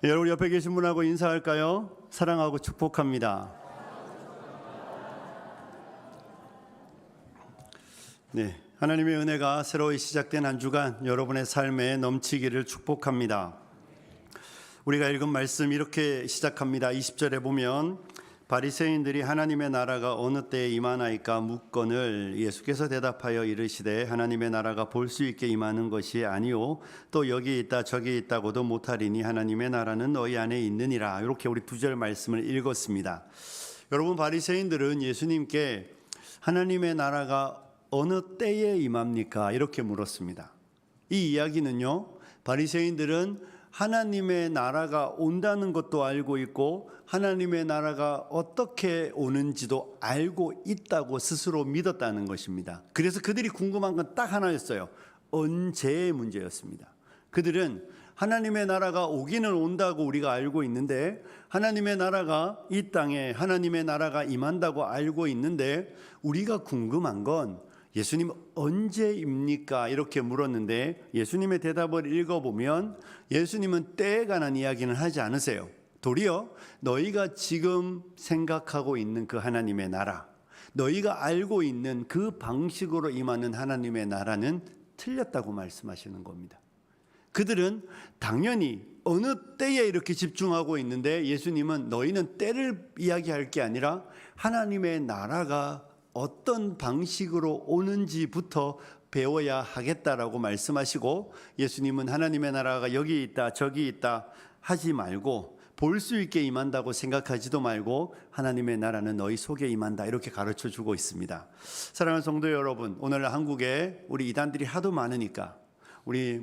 여러분 옆에 계신 분하고 인사할까요? 사랑하고 축복합니다. 네, 하나님의 은혜가 새로이 시작된 한 주간 여러분의 삶에 넘치기를 축복합니다. 우리가 읽은 말씀 이렇게 시작합니다. 20절에 보면 바리새인들이 하나님의 나라가 어느 때에 임하나이까 묻거늘 예수께서 대답하여 이르시되 하나님의 나라가 볼 수 있게 임하는 것이 아니요 또 여기 있다 저기 있다고도 못하리니 하나님의 나라는 너희 안에 있느니라. 이렇게 우리 2절 말씀을 읽었습니다. 여러분, 바리새인들은 예수님께 하나님의 나라가 어느 때에 임합니까? 이렇게 물었습니다. 이 이야기는요, 바리새인들은 하나님의 나라가 온다는 것도 알고 있고 하나님의 나라가 어떻게 오는지도 알고 있다고 스스로 믿었다는 것입니다. 그래서 그들이 궁금한 건 딱 하나였어요. 언제의 문제였습니다. 그들은 하나님의 나라가 오기는 온다고 우리가 알고 있는데, 하나님의 나라가 이 땅에 하나님의 나라가 임한다고 알고 있는데, 우리가 궁금한 건 예수님 언제입니까? 이렇게 물었는데 예수님의 대답을 읽어보면 예수님은 때에 관한 이야기는 하지 않으세요. 도리어 너희가 지금 생각하고 있는 그 하나님의 나라, 너희가 알고 있는 그 방식으로 임하는 하나님의 나라는 틀렸다고 말씀하시는 겁니다. 그들은 당연히 어느 때에 이렇게 집중하고 있는데 예수님은 너희는 때를 이야기할 게 아니라 하나님의 나라가 어떤 방식으로 오는지부터 배워야 하겠다라고 말씀하시고, 예수님은 하나님의 나라가 여기 있다 저기 있다 하지 말고 볼 수 있게 임한다고 생각하지도 말고 하나님의 나라는 너희 속에 임한다, 이렇게 가르쳐 주고 있습니다. 사랑하는 성도 여러분, 오늘 한국에 우리 이단들이 하도 많으니까 우리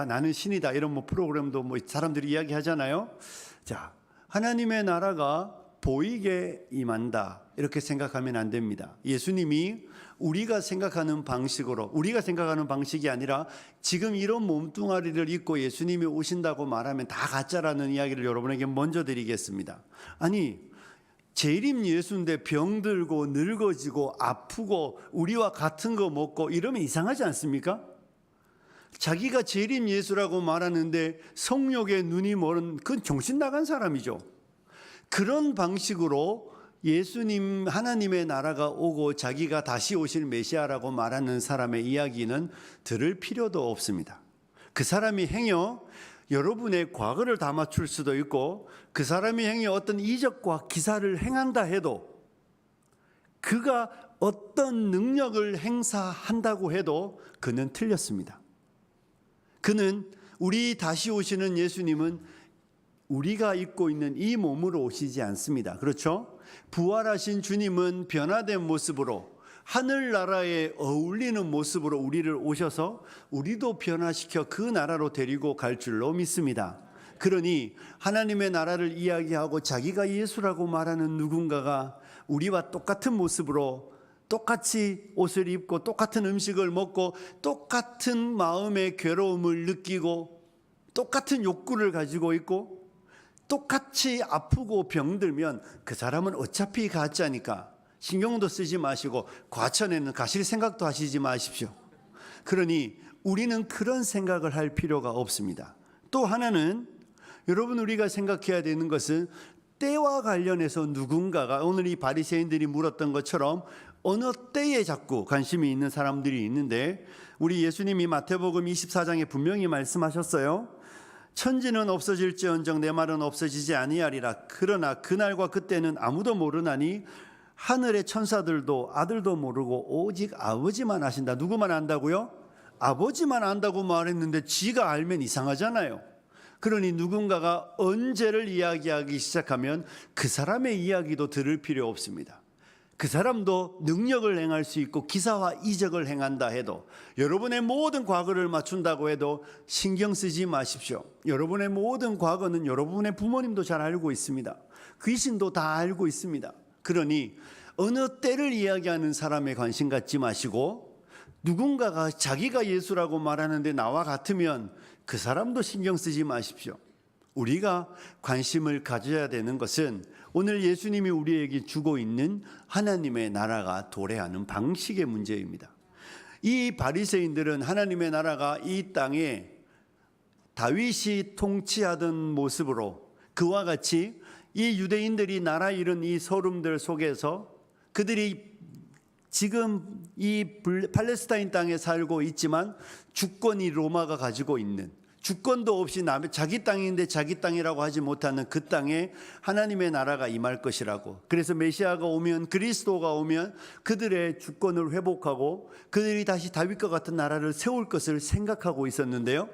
나는 신이다 이런 프로그램도 사람들이 이야기하잖아요. 자, 하나님의 나라가 보이게 임한다 이렇게 생각하면 안 됩니다. 예수님이 우리가 생각하는 방식으로, 우리가 생각하는 방식이 아니라 지금 이런 몸뚱아리를 입고 예수님이 오신다고 말하면 다 가짜라는 이야기를 여러분에게 먼저 드리겠습니다. 아니, 재림 예수인데 병들고 늙어지고 아프고 우리와 같은 거 먹고 이러면 이상하지 않습니까? 자기가 재림 예수라고 말하는데 성욕에 눈이 멀은, 그건 정신 나간 사람이죠. 그런 방식으로 예수님 하나님의 나라가 오고 자기가 다시 오실 메시아라고 말하는 사람의 이야기는 들을 필요도 없습니다. 그 사람이 행여 여러분의 과거를 다 맞출 수도 있고, 그 사람이 행여 어떤 이적과 기사를 행한다 해도, 그가 어떤 능력을 행사한다고 해도 그는 틀렸습니다. 그는, 우리 다시 오시는 예수님은 우리가 입고 있는 이 몸으로 오시지 않습니다. 그렇죠? 부활하신 주님은 변화된 모습으로, 하늘나라에 어울리는 모습으로 우리를 오셔서 우리도 변화시켜 그 나라로 데리고 갈 줄로 믿습니다. 그러니 하나님의 나라를 이야기하고 자기가 예수라고 말하는 누군가가 우리와 똑같은 모습으로 똑같이 옷을 입고 똑같은 음식을 먹고 똑같은 마음의 괴로움을 느끼고 똑같은 욕구를 가지고 있고 똑같이 아프고 병들면 그 사람은 어차피 가짜니까 신경도 쓰지 마시고 과천에는 가실 생각도 하시지 마십시오. 그러니 우리는 그런 생각을 할 필요가 없습니다. 또 하나는, 여러분, 우리가 생각해야 되는 것은 때와 관련해서 누군가가, 오늘 이 바리새인들이 물었던 것처럼 어느 때에 자꾸 관심이 있는 사람들이 있는데, 우리 예수님이 마태복음 24장에 분명히 말씀하셨어요. 천지는 없어질지언정 내 말은 없어지지 아니하리라. 그러나 그날과 그때는 아무도 모르나니 하늘의 천사들도 아들도 모르고 오직 아버지만 아신다. 누구만 안다고요? 아버지만 안다고 말했는데 지가 알면 이상하잖아요. 그러니 누군가가 언제를 이야기하기 시작하면 그 사람의 이야기도 들을 필요 없습니다. 그 사람도 능력을 행할 수 있고 기사와 이적을 행한다 해도, 여러분의 모든 과거를 맞춘다고 해도 신경 쓰지 마십시오. 여러분의 모든 과거는 여러분의 부모님도 잘 알고 있습니다. 귀신도 다 알고 있습니다. 그러니 어느 때를 이야기하는 사람에 관심 갖지 마시고, 누군가가 자기가 예수라고 말하는데 나와 같으면 그 사람도 신경 쓰지 마십시오. 우리가 관심을 가져야 되는 것은 오늘 예수님이 우리에게 주고 있는 하나님의 나라가 도래하는 방식의 문제입니다. 이 바리새인들은 하나님의 나라가 이 땅에 다윗이 통치하던 모습으로 그와 같이 이 유대인들이 나라 잃은 이 소름들 속에서 그들이 지금 이 팔레스타인 땅에 살고 있지만 주권이 로마가 가지고 있는, 주권도 없이 자기 땅인데 자기 땅이라고 하지 못하는 그 땅에 하나님의 나라가 임할 것이라고. 그래서 메시아가 오면, 그리스도가 오면 그들의 주권을 회복하고 그들이 다시 다윗과 같은 나라를 세울 것을 생각하고 있었는데요,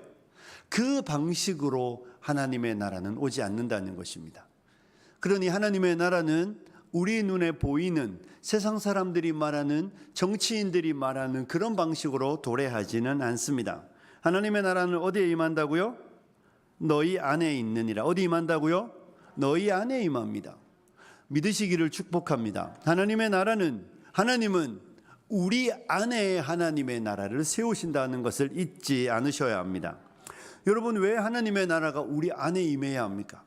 그 방식으로 하나님의 나라는 오지 않는다는 것입니다. 그러니 하나님의 나라는 우리 눈에 보이는 세상 사람들이 말하는, 정치인들이 말하는 그런 방식으로 도래하지는 않습니다. 하나님의 나라는 어디에 임한다고요? 너희 안에 있느니라. 어디 임한다고요? 너희 안에 임합니다. 믿으시기를 축복합니다. 하나님의 나라는, 하나님은 우리 안에 하나님의 나라를 세우신다는 것을 잊지 않으셔야 합니다. 여러분, 왜 하나님의 나라가 우리 안에 임해야 합니까?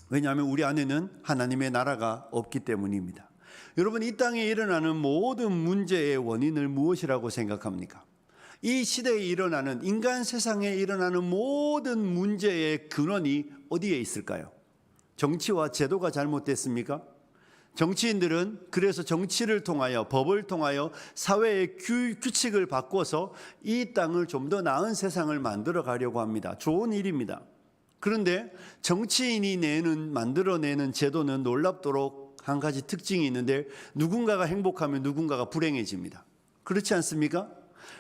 왜냐하면 우리 안에는 하나님의 나라가 없기 때문입니다. 여러분, 이 땅에 일어나는 모든 문제의 원인을 무엇이라고 생각합니까? 이 시대에 일어나는, 인간 세상에 일어나는 모든 문제의 근원이 어디에 있을까요? 정치와 제도가 잘못됐습니까? 정치인들은 그래서 정치를 통하여, 법을 통하여 사회의 규칙을 바꿔서 이 땅을 좀 더 나은 세상을 만들어 가려고 합니다. 좋은 일입니다. 그런데 정치인이 만들어내는 제도는 놀랍도록 한 가지 특징이 있는데, 누군가가 행복하면 누군가가 불행해집니다. 그렇지 않습니까?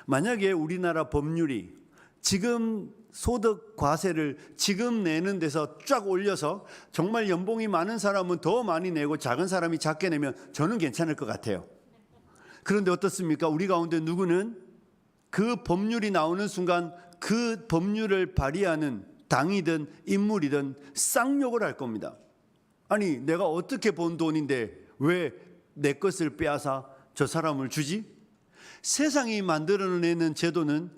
만약에 우리나라 법률이 지금 소득 과세를 지금 내는 데서 쫙 올려서 정말 연봉이 많은 사람은 더 많이 내고 작은 사람이 작게 내면 저는 괜찮을 것 같아요. 그런데 어떻습니까? 우리 가운데 누구는 그 법률이 나오는 순간 그 법률을 발의하는 당이든 인물이든 쌍욕을 할 겁니다. 아니, 내가 어떻게 번 돈인데 왜 내 것을 빼앗아 저 사람을 주지? 세상이 만들어내는 제도는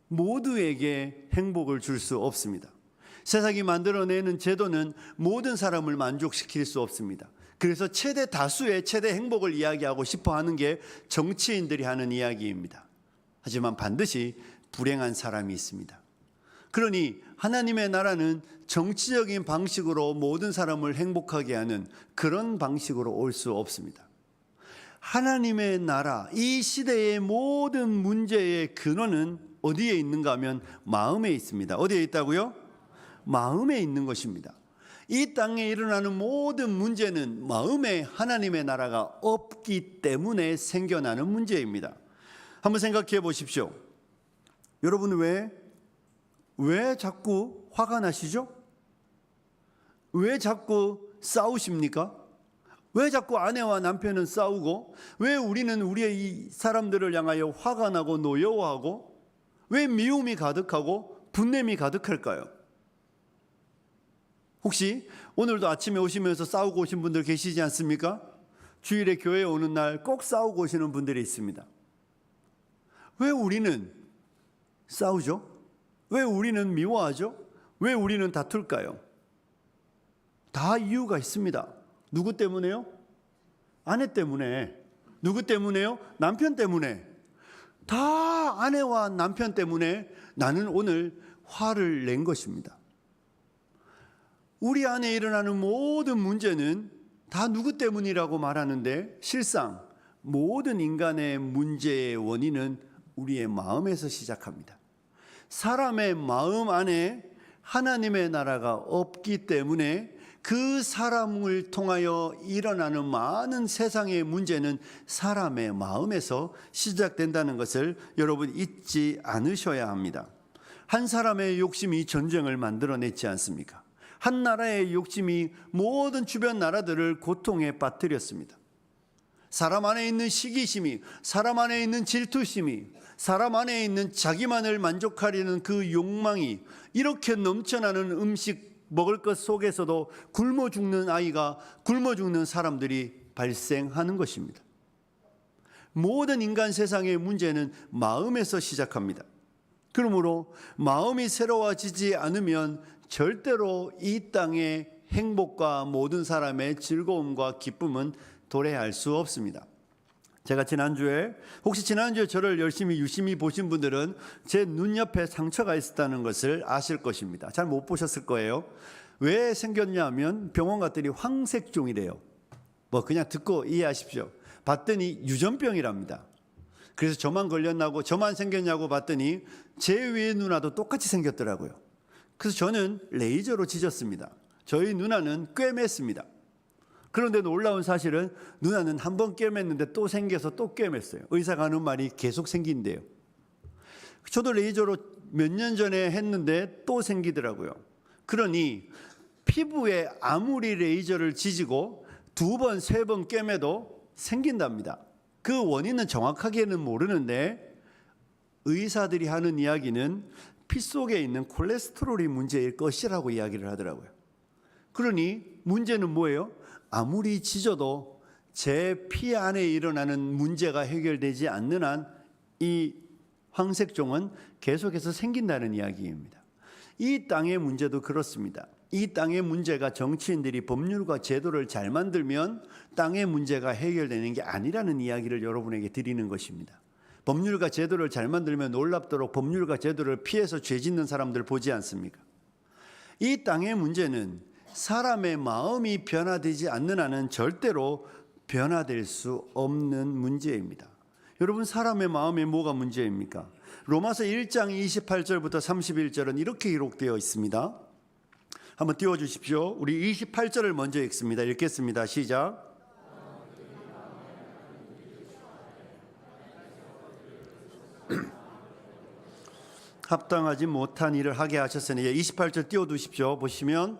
모두에게 행복을 줄 수 없습니다. 세상이 만들어내는 제도는 모든 사람을 만족시킬 수 없습니다. 그래서 최대 다수의 최대 행복을 이야기하고 싶어 하는 게 정치인들이 하는 이야기입니다. 하지만 반드시 불행한 사람이 있습니다. 그러니 하나님의 나라는 정치적인 방식으로 모든 사람을 행복하게 하는 그런 방식으로 올 수 없습니다. 하나님의 나라, 이 시대의 모든 문제의 근원은 어디에 있는가 하면 마음에 있습니다. 어디에 있다고요? 마음에 있는 것입니다. 이 땅에 일어나는 모든 문제는 마음에 하나님의 나라가 없기 때문에 생겨나는 문제입니다. 한번 생각해 보십시오. 여러분, 왜 자꾸 화가 나시죠? 왜 자꾸 싸우십니까? 왜 자꾸 아내와 남편은 싸우고, 왜 우리는 우리의 이 사람들을 향하여 화가 나고 노여워하고, 왜 미움이 가득하고 분냄이 가득할까요? 혹시 오늘도 아침에 오시면서 싸우고 오신 분들 계시지 않습니까? 주일에 교회에 오는 날 꼭 싸우고 오시는 분들이 있습니다. 왜 우리는 싸우죠? 왜 우리는 미워하죠? 왜 우리는 다툴까요? 다 이유가 있습니다. 누구 때문에요? 아내 때문에. 누구 때문에요? 남편 때문에. 다 아내와 남편 때문에 나는 오늘 화를 낸 것입니다. 우리 안에 일어나는 모든 문제는 다 누구 때문이라고 말하는데, 실상 모든 인간의 문제의 원인은 우리의 마음에서 시작합니다. 사람의 마음 안에 하나님의 나라가 없기 때문에 그 사람을 통하여 일어나는 많은 세상의 문제는 사람의 마음에서 시작된다는 것을 여러분 잊지 않으셔야 합니다. 한 사람의 욕심이 전쟁을 만들어냈지 않습니까? 한 나라의 욕심이 모든 주변 나라들을 고통에 빠뜨렸습니다. 사람 안에 있는 시기심이, 사람 안에 있는 질투심이, 사람 안에 있는 자기만을 만족하려는 그 욕망이 이렇게 넘쳐나는 음식 먹을 것 속에서도 굶어 죽는 아이가, 굶어 죽는 사람들이 발생하는 것입니다. 모든 인간 세상의 문제는 마음에서 시작합니다. 그러므로 마음이 새로워지지 않으면 절대로 이 땅의 행복과 모든 사람의 즐거움과 기쁨은 도래할 수 없습니다. 제가 혹시 지난주에 저를 열심히 유심히 보신 분들은 제 눈 옆에 상처가 있었다는 것을 아실 것입니다. 잘 못 보셨을 거예요. 왜 생겼냐 하면 병원 갔더니 황색종이래요. 뭐 그냥 듣고 이해하십시오. 봤더니 유전병이랍니다. 그래서 저만 걸렸나고 저만 생겼냐고 봤더니 제 위에 누나도 똑같이 생겼더라고요. 그래서 저는 레이저로 찢었습니다. 저희 누나는 꿰맸습니다. 그런데 놀라운 사실은 누나는 한 번 꿰맸는데 또 생겨서 또 꿰맸어요. 의사가 하는 말이 계속 생긴대요. 저도 레이저로 몇 년 전에 했는데 또 생기더라고요. 그러니 피부에 아무리 레이저를 지지고 2번, 3번 꿰매도 생긴답니다. 그 원인은 정확하게는 모르는데 의사들이 하는 이야기는 피 속에 있는 콜레스테롤이 문제일 것이라고 이야기를 하더라고요. 그러니 문제는 뭐예요? 아무리 찢어도 제 피 안에 일어나는 문제가 해결되지 않는 한 이 황색종은 계속해서 생긴다는 이야기입니다. 이 땅의 문제도 그렇습니다. 이 땅의 문제가 정치인들이 법률과 제도를 잘 만들면 땅의 문제가 해결되는 게 아니라는 이야기를 여러분에게 드리는 것입니다. 법률과 제도를 잘 만들면 놀랍도록 법률과 제도를 피해서 죄 짓는 사람들 보지 않습니까? 이 땅의 문제는 사람의 마음이 변화되지 않는 한은 절대로 변화될 수 없는 문제입니다. 여러분, 사람의 마음에 뭐가 문제입니까? 로마서 1장 28절부터 31절은 이렇게 기록되어 있습니다. 한번 띄워주십시오. 우리 28절을 먼저 읽습니다. 읽겠습니다. 시작. 합당하지 못한 일을 하게 하셨으니 28절 띄워두십시오. 보시면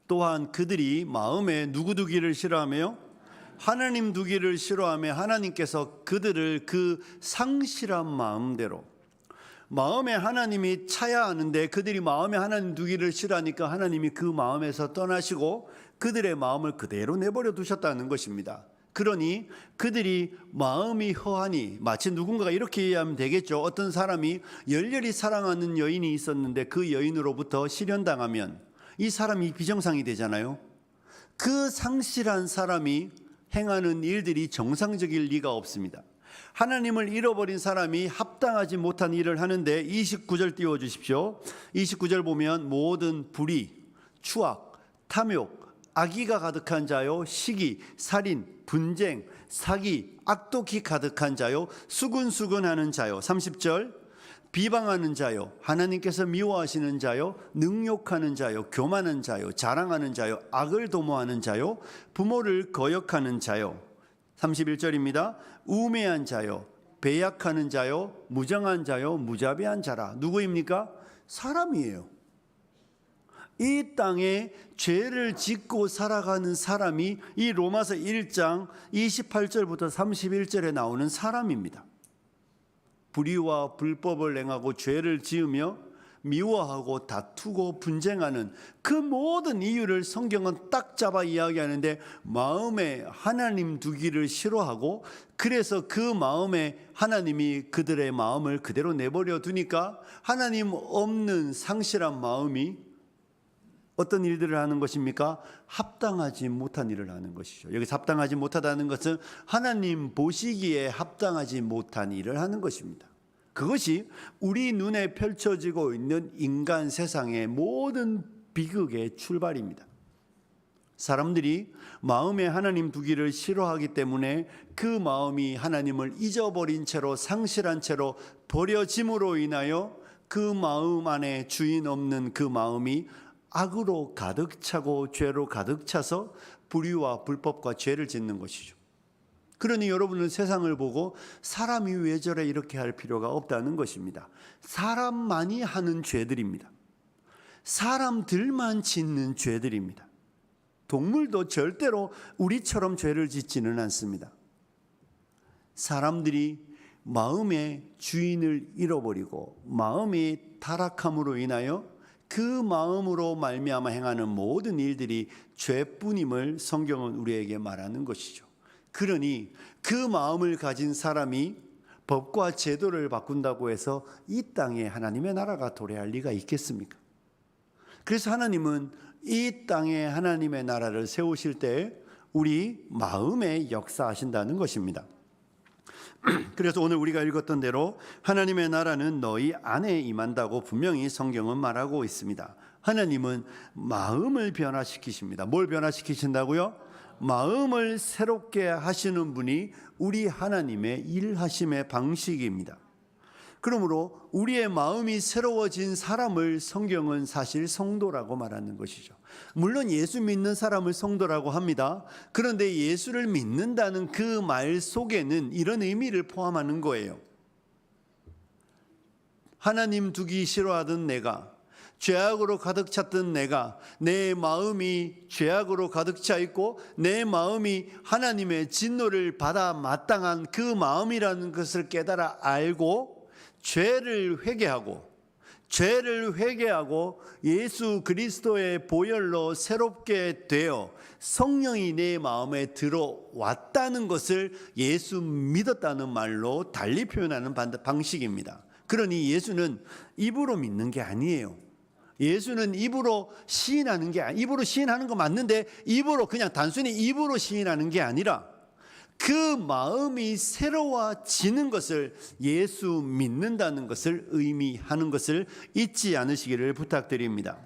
또한 그들이 마음에 누구 두기를 싫어하며 하나님 두기를 싫어하며 하나님께서 그들을 그 상실한 마음대로 마음에 하나님이 차야 하는데 그들이 마음에 하나님 두기를 싫어하니까 하나님이 그 마음에서 떠나시고 그들의 마음을 그대로 내버려 두셨다는 것입니다. 그러니 그들이 마음이 허하니 마치 누군가가 이렇게 이해하면 되겠죠. 어떤 사람이 열렬히 사랑하는 여인이 있었는데 그 여인으로부터 실현당하면 이 사람이 비정상이 되잖아요. 그 상실한 사람이 행하는 일들이 정상적일 리가 없습니다. 하나님을 잃어버린 사람이 합당하지 못한 일을 하는데 29절 띄워주십시오. 29절 보면 모든 불의, 추악, 탐욕, 악의가 가득한 자요, 시기, 살인, 분쟁, 사기, 악독이 가득한 자요, 수근수근하는 자요. 30절 비방하는 자요, 하나님께서 미워하시는 자요, 능욕하는 자요, 교만한 자요, 자랑하는 자요, 악을 도모하는 자요, 부모를 거역하는 자요. 31절입니다. 우매한 자요, 배약하는 자요, 무정한 자요, 무자비한 자라. 누구입니까? 사람이에요. 이 땅에 죄를 짓고 살아가는 사람이 이 로마서 1장 28절부터 31절에 나오는 사람입니다. 불의와 불법을 행하고 죄를 지으며 미워하고 다투고 분쟁하는 그 모든 이유를 성경은 딱 잡아 이야기하는데 마음에 하나님 두기를 싫어하고 그래서 그 마음에 하나님이 그들의 마음을 그대로 내버려 두니까 하나님 없는 상실한 마음이 어떤 일들을 하는 것입니까? 합당하지 못한 일을 하는 것이죠. 여기서 합당하지 못하다는 것은 하나님 보시기에 합당하지 못한 일을 하는 것입니다. 그것이 우리 눈에 펼쳐지고 있는 인간 세상의 모든 비극의 출발입니다. 사람들이 마음에 하나님 두기를 싫어하기 때문에 그 마음이 하나님을 잊어버린 채로 상실한 채로 버려짐으로 인하여 그 마음 안에 주인 없는 그 마음이 악으로 가득 차고 죄로 가득 차서 불의와 불법과 죄를 짓는 것이죠. 그러니 여러분은 세상을 보고 사람이 왜 저래 이렇게 할 필요가 없다는 것입니다. 사람만이 하는 죄들입니다. 사람들만 짓는 죄들입니다. 동물도 절대로 우리처럼 죄를 짓지는 않습니다. 사람들이 마음의 주인을 잃어버리고 마음이 타락함으로 인하여 그 마음으로 말미암아 행하는 모든 일들이 죄뿐임을 성경은 우리에게 말하는 것이죠. 그러니 그 마음을 가진 사람이 법과 제도를 바꾼다고 해서 이 땅에 하나님의 나라가 도래할 리가 있겠습니까? 그래서 하나님은 이 땅에 하나님의 나라를 세우실 때 우리 마음에 역사하신다는 것입니다. 그래서 오늘 우리가 읽었던 대로 하나님의 나라는 너희 안에 임한다고 분명히 성경은 말하고 있습니다. 하나님은 마음을 변화시키십니다. 뭘 변화시키신다고요? 마음을 새롭게 하시는 분이 우리 하나님의 일하심의 방식입니다. 그러므로 우리의 마음이 새로워진 사람을 성경은 사실 성도라고 말하는 것이죠. 물론 예수 믿는 사람을 성도라고 합니다. 그런데 예수를 믿는다는 그 말 속에는 이런 의미를 포함하는 거예요. 하나님 두기 싫어하던 내가, 죄악으로 가득 찼던 내가, 내 마음이 죄악으로 가득 차 있고 내 마음이 하나님의 진노를 받아 마땅한 그 마음이라는 것을 깨달아 알고 죄를 회개하고 예수 그리스도의 보혈로 새롭게 되어 성령이 내 마음에 들어왔다는 것을 예수 믿었다는 말로 달리 표현하는 방식입니다. 그러니 예수는 입으로 믿는 게 아니에요. 예수는 입으로 시인하는 거 맞는데 입으로 그냥 단순히 입으로 시인하는 게 아니라 그 마음이 새로워지는 것을 예수 믿는다는 것을 의미하는 것을 잊지 않으시기를 부탁드립니다.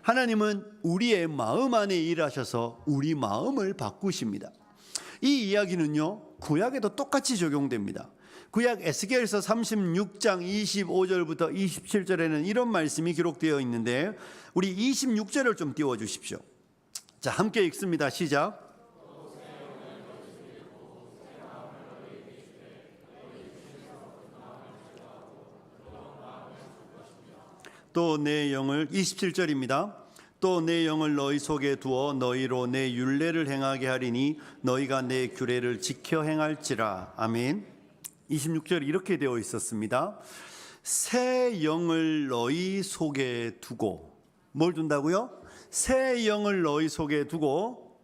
하나님은 우리의 마음 안에 일하셔서 우리 마음을 바꾸십니다. 이 이야기는요, 구약에도 똑같이 적용됩니다. 구약 에스겔서 36장 25절부터 27절에는 이런 말씀이 기록되어 있는데 우리 26절을 좀 띄워 주십시오. 자, 함께 읽습니다. 시작. 또 내 영을 27절입니다. 또 내 영을 너희 속에 두어 너희로 내 율례를 행하게 하리니 너희가 내 규례를 지켜 행할지라. 아멘. 26절이 이렇게 되어 있었습니다. 새 영을 너희 속에 두고, 뭘 둔다고요? 새 영을 너희 속에 두고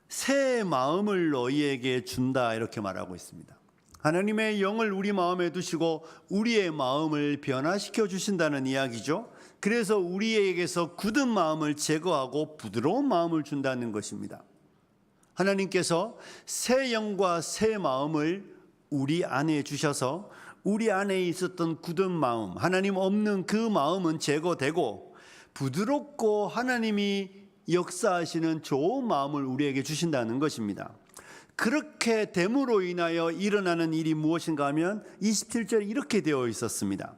새 마음을 너희에게 준다, 이렇게 말하고 있습니다. 하나님의 영을 우리 마음에 두시고 우리의 마음을 변화시켜 주신다는 이야기죠. 그래서 우리에게서 굳은 마음을 제거하고 부드러운 마음을 준다는 것입니다. 하나님께서 새 영과 새 마음을 우리 안에 주셔서 우리 안에 있었던 굳은 마음, 하나님 없는 그 마음은 제거되고 부드럽고 하나님이 역사하시는 좋은 마음을 우리에게 주신다는 것입니다. 그렇게 됨으로 인하여 일어나는 일이 무엇인가 하면 27절에 이렇게 되어 있었습니다.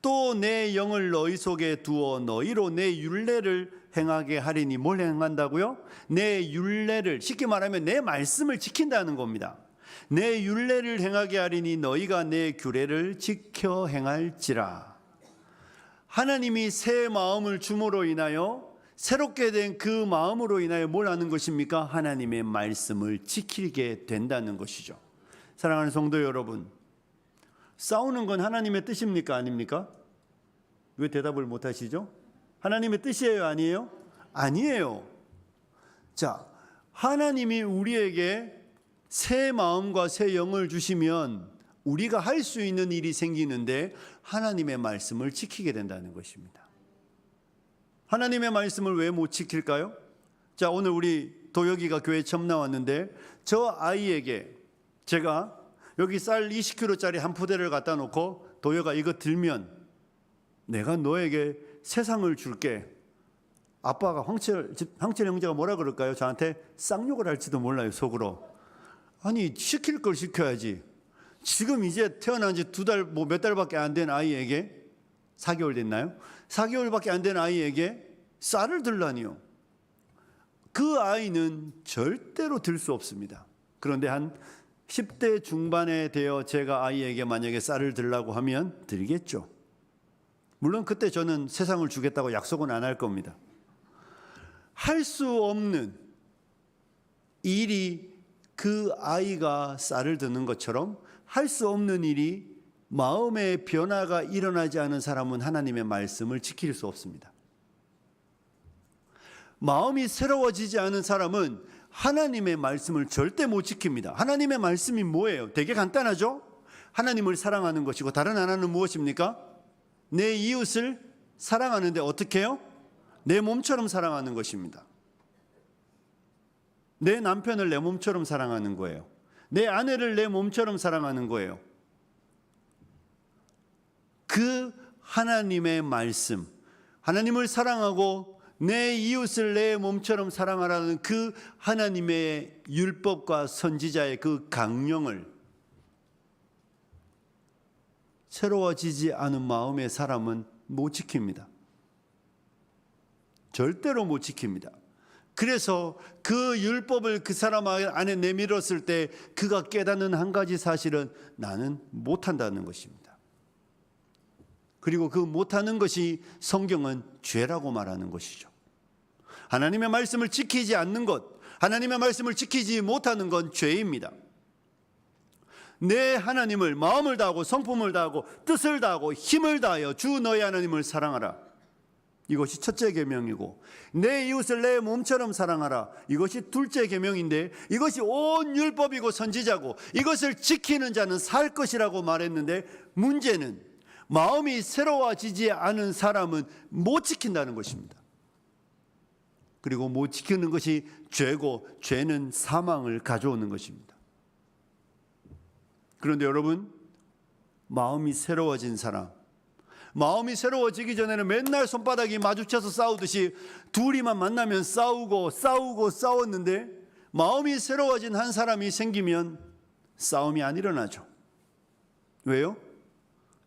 또 내 영을 너희 속에 두어 너희로 내 율례를 행하게 하리니, 뭘 행한다고요? 내 율례를, 쉽게 말하면 내 말씀을 지킨다는 겁니다. 내 율례를 행하게 하리니 너희가 내 규례를 지켜 행할지라. 하나님이 새 마음을 줌으로 인하여, 새롭게 된 그 마음으로 인하여 뭘 하는 것입니까? 하나님의 말씀을 지키게 된다는 것이죠. 사랑하는 성도 여러분, 싸우는 건 하나님의 뜻입니까? 아닙니까? 왜 대답을 못 하시죠? 하나님의 뜻이에요? 아니에요? 아니에요. 자, 하나님이 우리에게 새 마음과 새 영을 주시면 우리가 할 수 있는 일이 생기는데 하나님의 말씀을 지키게 된다는 것입니다. 하나님의 말씀을 왜 못 지킬까요? 자, 오늘 우리 도혁이가 교회 처음 나왔는데 저 아이에게 제가 여기 쌀 20kg짜리 한 포대를 갖다 놓고 도혁아 이거 들면 내가 너에게 세상을 줄게. 아빠가 황철 형제가 뭐라 그럴까요? 저한테 쌍욕을 할지도 몰라요, 속으로. 아니, 시킬 걸 시켜야지. 지금 이제 태어난 지 몇 달밖에 안 된 아이에게, 4개월 됐나요? 4개월밖에 안 된 아이에게 쌀을 들라니요. 그 아이는 절대로 들 수 없습니다. 그런데 한 10대 중반에 되어 제가 아이에게 만약에 쌀을 들라고 하면 드리겠죠. 물론 그때 저는 세상을 주겠다고 약속은 안 할 겁니다. 할 수 없는 일이 그 아이가 쌀을 드는 것처럼 할 수 없는 일이, 마음의 변화가 일어나지 않은 사람은 하나님의 말씀을 지킬 수 없습니다. 마음이 새로워지지 않은 사람은 하나님의 말씀을 절대 못 지킵니다. 하나님의 말씀이 뭐예요? 되게 간단하죠? 하나님을 사랑하는 것이고 다른 하나는 무엇입니까? 내 이웃을 사랑하는데 어떻게 해요? 내 몸처럼 사랑하는 것입니다. 내 남편을 내 몸처럼 사랑하는 거예요. 내 아내를 내 몸처럼 사랑하는 거예요. 그 하나님의 말씀, 하나님을 사랑하고 내 이웃을 내 몸처럼 사랑하라는 그 하나님의 율법과 선지자의 그 강령을 새로워지지 않은 마음의 사람은 못 지킵니다. 절대로 못 지킵니다. 그래서 그 율법을 그 사람 안에 내밀었을 때 그가 깨닫는 한 가지 사실은 나는 못한다는 것입니다. 그리고 그 못하는 것이 성경은 죄라고 말하는 것이죠. 하나님의 말씀을 지키지 않는 것, 하나님의 말씀을 지키지 못하는 건 죄입니다. 내 하나님을 마음을 다하고 성품을 다하고 뜻을 다하고 힘을 다하여 주 너의 하나님을 사랑하라. 이것이 첫째 계명이고, 내 이웃을 내 몸처럼 사랑하라. 이것이 둘째 계명인데, 이것이 온 율법이고 선지자고 이것을 지키는 자는 살 것이라고 말했는데, 문제는 마음이 새로워지지 않은 사람은 못 지킨다는 것입니다. 그리고 못 지키는 것이 죄고, 죄는 사망을 가져오는 것입니다. 그런데 여러분, 마음이 새로워진 사람, 마음이 새로워지기 전에는 맨날 손바닥이 마주쳐서 싸우듯이 둘이만 만나면 싸웠는데, 마음이 새로워진 한 사람이 생기면 싸움이 안 일어나죠. 왜요?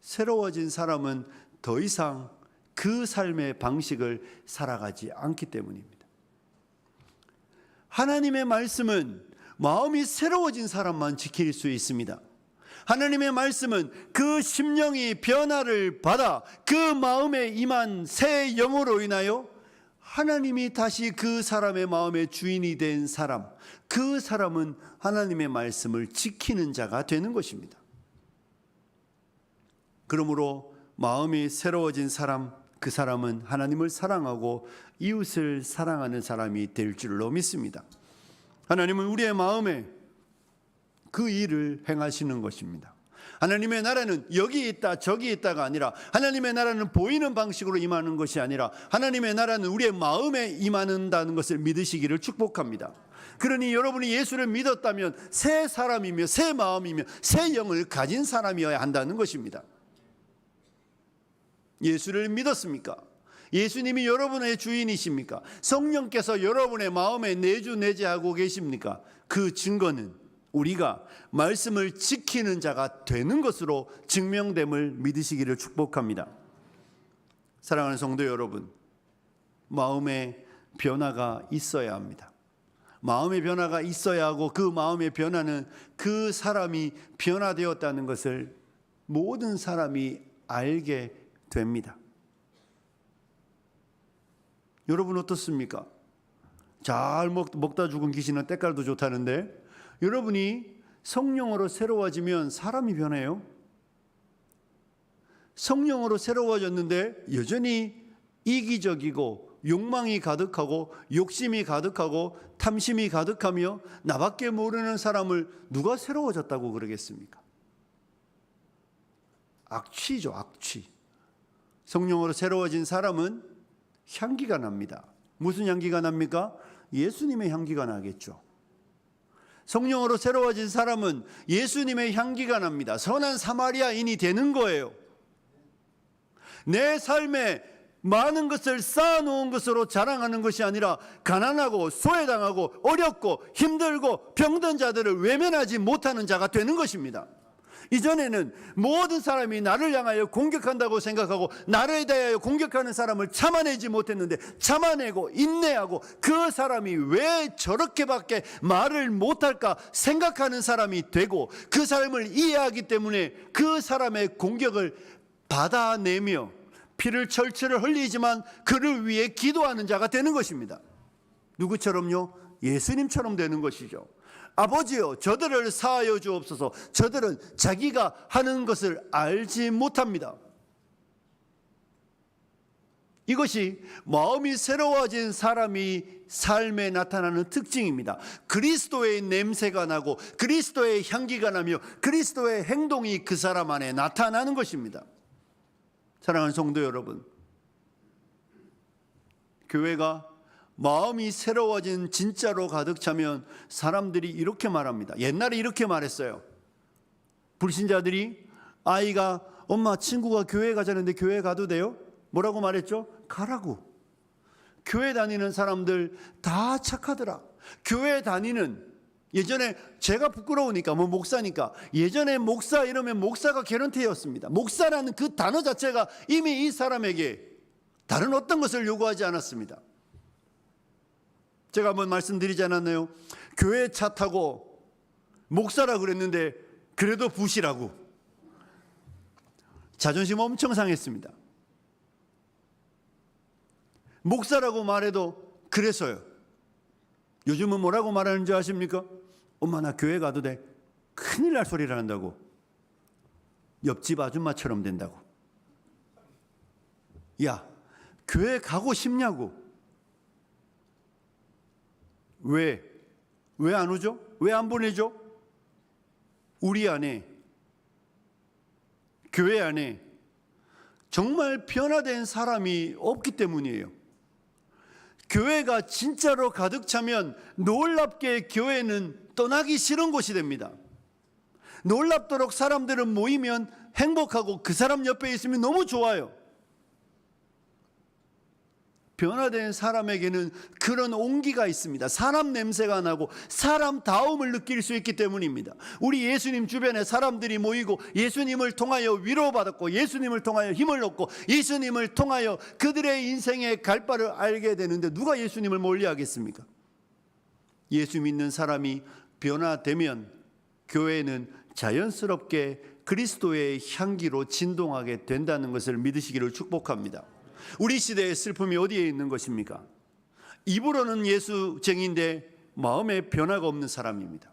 새로워진 사람은 더 이상 그 삶의 방식을 살아가지 않기 때문입니다. 하나님의 말씀은 마음이 새로워진 사람만 지킬 수 있습니다. 하나님의 말씀은 그 심령이 변화를 받아 그 마음에 임한 새 영으로 인하여 하나님이 다시 그 사람의 마음의 주인이 된 사람, 그 사람은 하나님의 말씀을 지키는 자가 되는 것입니다. 그러므로 마음이 새로워진 사람, 그 사람은 하나님을 사랑하고 이웃을 사랑하는 사람이 될 줄로 믿습니다. 하나님은 우리의 마음에 그 일을 행하시는 것입니다. 하나님의 나라는 여기 있다 저기 있다가 아니라, 하나님의 나라는 보이는 방식으로 임하는 것이 아니라, 하나님의 나라는 우리의 마음에 임하는다는 것을 믿으시기를 축복합니다. 그러니 여러분이 예수를 믿었다면 새 사람이며 새 마음이며 새 영을 가진 사람이어야 한다는 것입니다. 예수를 믿었습니까? 예수님이 여러분의 주인이십니까? 성령께서 여러분의 마음에 내주내재하고 계십니까? 그 증거는 우리가 말씀을 지키는 자가 되는 것으로 증명됨을 믿으시기를 축복합니다. 사랑하는 성도 여러분, 마음의 변화가 있어야 합니다. 마음의 변화가 있어야 하고, 그 마음의 변화는 그 사람이 변화되었다는 것을 모든 사람이 알게 됩니다. 여러분 어떻습니까? 잘 먹다 죽은 귀신은 때깔도 좋다는데, 여러분이 성령으로 새로워지면 사람이 변해요. 성령으로 새로워졌는데 여전히 이기적이고 욕망이 가득하고 욕심이 가득하고 탐심이 가득하며 나밖에 모르는 사람을 누가 새로워졌다고 그러겠습니까? 악취죠, 악취. 성령으로 새로워진 사람은 향기가 납니다. 무슨 향기가 납니까? 예수님의 향기가 나겠죠. 성령으로 새로워진 사람은 예수님의 향기가 납니다. 선한 사마리아인이 되는 거예요. 내 삶에 많은 것을 쌓아놓은 것으로 자랑하는 것이 아니라, 가난하고 소외당하고 어렵고 힘들고 병든 자들을 외면하지 못하는 자가 되는 것입니다. 이전에는 모든 사람이 나를 향하여 공격한다고 생각하고 나를 대하여 공격하는 사람을 참아내지 못했는데, 참아내고 인내하고 그 사람이 왜 저렇게밖에 말을 못할까 생각하는 사람이 되고, 그 삶을 이해하기 때문에 그 사람의 공격을 받아내며 피를 철철 흘리지만 그를 위해 기도하는 자가 되는 것입니다. 누구처럼요? 예수님처럼 되는 것이죠. 아버지여, 저들을 사하여 주옵소서. 저들은 자기가 하는 것을 알지 못합니다. 이것이 마음이 새로워진 사람이 삶에 나타나는 특징입니다. 그리스도의 냄새가 나고 그리스도의 향기가 나며 그리스도의 행동이 그 사람 안에 나타나는 것입니다. 사랑하는 성도 여러분, 교회가 마음이 새로워진 진짜로 가득 차면 사람들이 이렇게 말합니다. 옛날에 이렇게 말했어요. 불신자들이 아이가 엄마 친구가 교회 가자는데 교회 가도 돼요? 뭐라고 말했죠? 가라고. 교회 다니는 사람들 다 착하더라. 교회 다니는, 예전에 제가 부끄러우니까 목사니까, 예전에 목사 이러면 목사가 개런티였습니다. 목사라는 그 단어 자체가 이미 이 사람에게 다른 어떤 것을 요구하지 않았습니다. 제가 한번 말씀드리지 않았나요? 교회 차 타고 목사라 그랬는데 그래도 부시라고. 자존심 엄청 상했습니다. 목사라고 말해도 그래서요. 요즘은 뭐라고 말하는지 아십니까? 엄마 나 교회 가도 돼. 큰일 날 소리를 한다고. 옆집 아줌마처럼 된다고. 야, 교회 가고 싶냐고. 왜 안 오죠? 왜 안 보내죠? 우리 안에, 교회 안에 정말 변화된 사람이 없기 때문이에요. 교회가 진짜로 가득 차면 놀랍게 교회는 떠나기 싫은 곳이 됩니다. 놀랍도록 사람들은 모이면 행복하고 그 사람 옆에 있으면 너무 좋아요. 변화된 사람에게는 그런 온기가 있습니다. 사람 냄새가 나고 사람다움을 느낄 수 있기 때문입니다. 우리 예수님 주변에 사람들이 모이고 예수님을 통하여 위로받았고 예수님을 통하여 힘을 얻고 예수님을 통하여 그들의 인생의 갈 바를 알게 되는데 누가 예수님을 멀리하겠습니까? 예수 믿는 사람이 변화되면 교회는 자연스럽게 그리스도의 향기로 진동하게 된다는 것을 믿으시기를 축복합니다. 우리 시대의 슬픔이 어디에 있는 것입니까? 입으로는 예수쟁이인데 마음에 변화가 없는 사람입니다.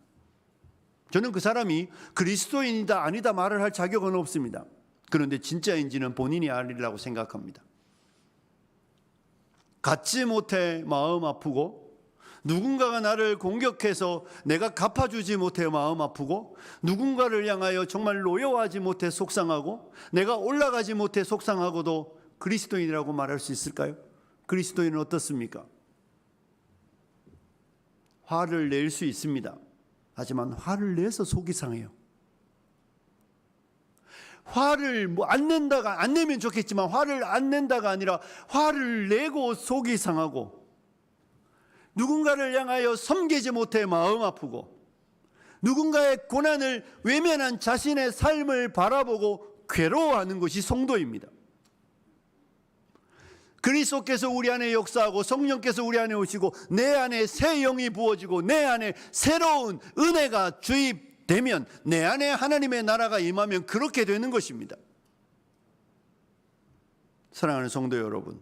저는 그 사람이 그리스도인이다 아니다 말을 할 자격은 없습니다. 그런데 진짜인지는 본인이 알리라고 생각합니다. 갖지 못해 마음 아프고, 누군가가 나를 공격해서 내가 갚아주지 못해 마음 아프고, 누군가를 향하여 정말 노여워하지 못해 속상하고, 내가 올라가지 못해 속상하고도 그리스도인이라고 말할 수 있을까요? 그리스도인은 어떻습니까? 화를 낼 수 있습니다. 하지만 화를 내서 속이 상해요. 화를 안 낸다가, 안 내면 좋겠지만 화를 안 낸다가 아니라 화를 내고 속이 상하고, 누군가를 향하여 섬기지 못해 마음 아프고, 누군가의 고난을 외면한 자신의 삶을 바라보고 괴로워하는 것이 성도입니다. 그리스도께서 우리 안에 역사하고 성령께서 우리 안에 오시고 내 안에 새 영이 부어지고 내 안에 새로운 은혜가 주입되면, 내 안에 하나님의 나라가 임하면 그렇게 되는 것입니다. 사랑하는 성도 여러분,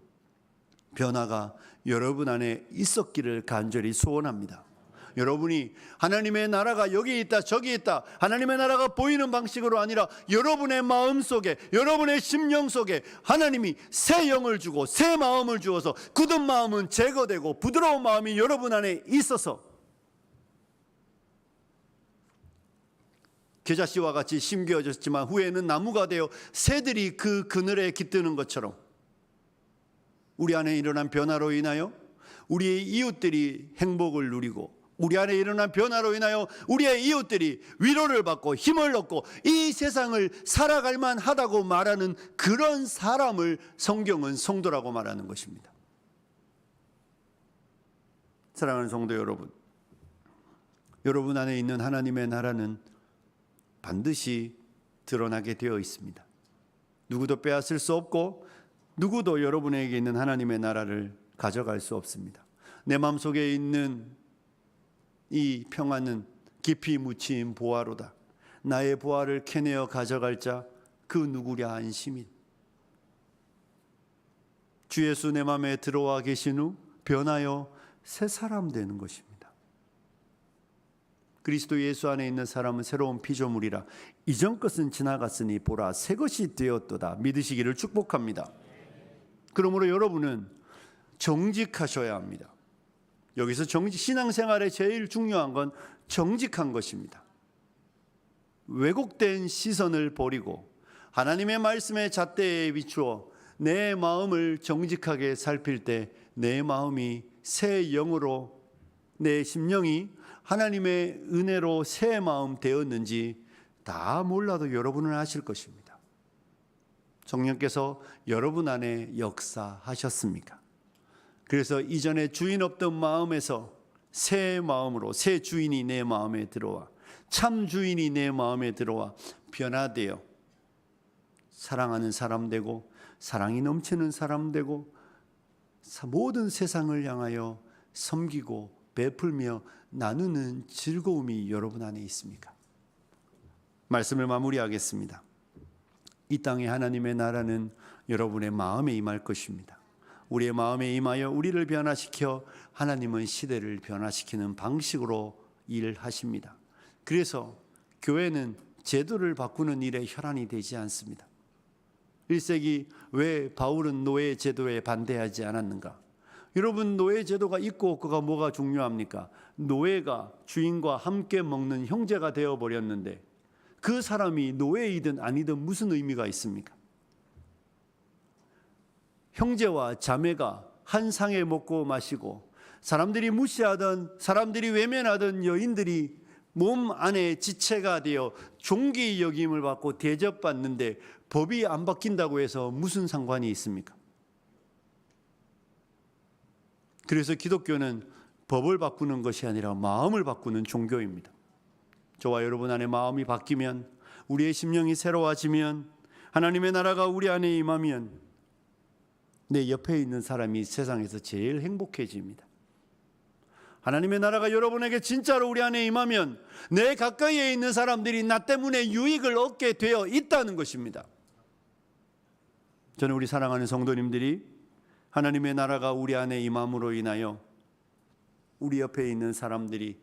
변화가 여러분 안에 있었기를 간절히 소원합니다. 여러분이 하나님의 나라가 여기 있다 저기 있다, 하나님의 나라가 보이는 방식으로 아니라 여러분의 마음 속에, 여러분의 심령 속에 하나님이 새 영을 주고 새 마음을 주어서 굳은 마음은 제거되고 부드러운 마음이 여러분 안에 있어서 겨자씨와 같이 심겨졌지만 후에는 나무가 되어 새들이 그 그늘에 깃드는 것처럼, 우리 안에 일어난 변화로 인하여 우리의 이웃들이 행복을 누리고, 우리 안에 일어난 변화로 인하여 우리의 이웃들이 위로를 받고 힘을 얻고 이 세상을 살아갈 만하다고 말하는 그런 사람을 성경은 성도라고 말하는 것입니다. 사랑하는 성도 여러분, 여러분 안에 있는 하나님의 나라는 반드시 드러나게 되어 있습니다. 누구도 빼앗을 수 없고 누구도 여러분에게 있는 하나님의 나라를 가져갈 수 없습니다. 내 마음속에 있는 이 평안은 깊이 묻힌 보화로다. 나의 보화를 캐내어 가져갈 자 그 누구랴 안심인. 주 예수 내 마음에 들어와 계신 후 변하여 새 사람 되는 것입니다. 그리스도 예수 안에 있는 사람은 새로운 피조물이라 이전 것은 지나갔으니 보라 새 것이 되었도다 믿으시기를 축복합니다. 그러므로 여러분은 정직하셔야 합니다. 여기서 신앙생활의 제일 중요한 건 정직한 것입니다. 왜곡된 시선을 버리고 하나님의 말씀의 잣대에 비추어 내 마음을 정직하게 살필 때 내 마음이 새 영으로 내 심령이 하나님의 은혜로 새 마음 되었는지 다 몰라도 여러분은 아실 것입니다. 성령께서 여러분 안에 역사하셨습니까? 그래서 이전에 주인 없던 마음에서 새 마음으로, 새 주인이 내 마음에 들어와, 참 주인이 내 마음에 들어와 변화되어 사랑하는 사람 되고, 사랑이 넘치는 사람 되고, 모든 세상을 향하여 섬기고 베풀며 나누는 즐거움이 여러분 안에 있습니까? 말씀을 마무리하겠습니다. 이 땅에 하나님의 나라는 여러분의 마음에 임할 것입니다. 우리의 마음에 임하여 우리를 변화시켜 하나님은 시대를 변화시키는 방식으로 일하십니다. 그래서 교회는 제도를 바꾸는 일에 혈안이 되지 않습니다. 1세기 왜 바울은 노예 제도에 반대하지 않았는가? 여러분, 노예 제도가 있고 없고가 뭐가 중요합니까? 노예가 주인과 함께 먹는 형제가 되어버렸는데 그 사람이 노예이든 아니든 무슨 의미가 있습니까? 형제와 자매가 한 상에 먹고 마시고 사람들이 무시하던, 사람들이 외면하던 여인들이 몸 안에 지체가 되어 존귀 여김을 받고 대접받는데 법이 안 바뀐다고 해서 무슨 상관이 있습니까? 그래서 기독교는 법을 바꾸는 것이 아니라 마음을 바꾸는 종교입니다. 저와 여러분 안에 마음이 바뀌면, 우리의 심령이 새로워지면, 하나님의 나라가 우리 안에 임하면 내 옆에 있는 사람이 세상에서 제일 행복해집니다. 하나님의 나라가 여러분에게 진짜로 우리 안에 임하면 내 가까이에 있는 사람들이 나 때문에 유익을 얻게 되어 있다는 것입니다. 저는 우리 사랑하는 성도님들이 하나님의 나라가 우리 안에 임함으로 인하여 우리 옆에 있는 사람들이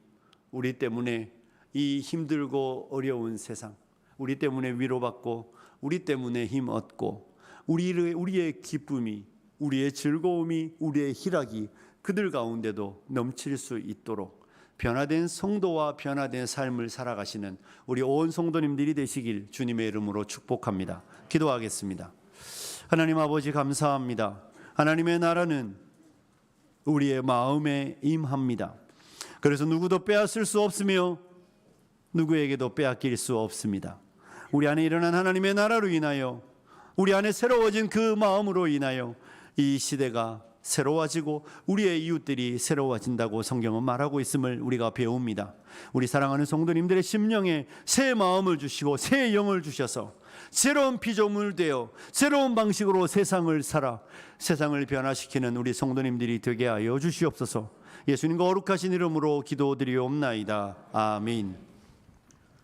우리 때문에 이 힘들고 어려운 세상, 우리 때문에 위로받고 우리 때문에 힘 얻고 우리의 기쁨이, 우리의 즐거움이, 우리의 희락이 그들 가운데도 넘칠 수 있도록 변화된 성도와 변화된 삶을 살아가시는 우리 온 성도님들이 되시길 주님의 이름으로 축복합니다. 기도하겠습니다. 하나님 아버지, 감사합니다. 하나님의 나라는 우리의 마음에 임합니다. 그래서 누구도 빼앗을 수 없으며 누구에게도 빼앗길 수 없습니다. 우리 안에 일어난 하나님의 나라로 인하여, 우리 안에 새로워진 그 마음으로 인하여 이 시대가 새로워지고 우리의 이웃들이 새로워진다고 성경은 말하고 있음을 우리가 배웁니다. 우리 사랑하는 성도님들의 심령에 새 마음을 주시고 새 영을 주셔서 새로운 피조물 되어 새로운 방식으로 세상을 살아 세상을 변화시키는 우리 성도님들이 되게 하여 주시옵소서. 예수님과 거룩하신 이름으로 기도드리옵나이다. 아멘.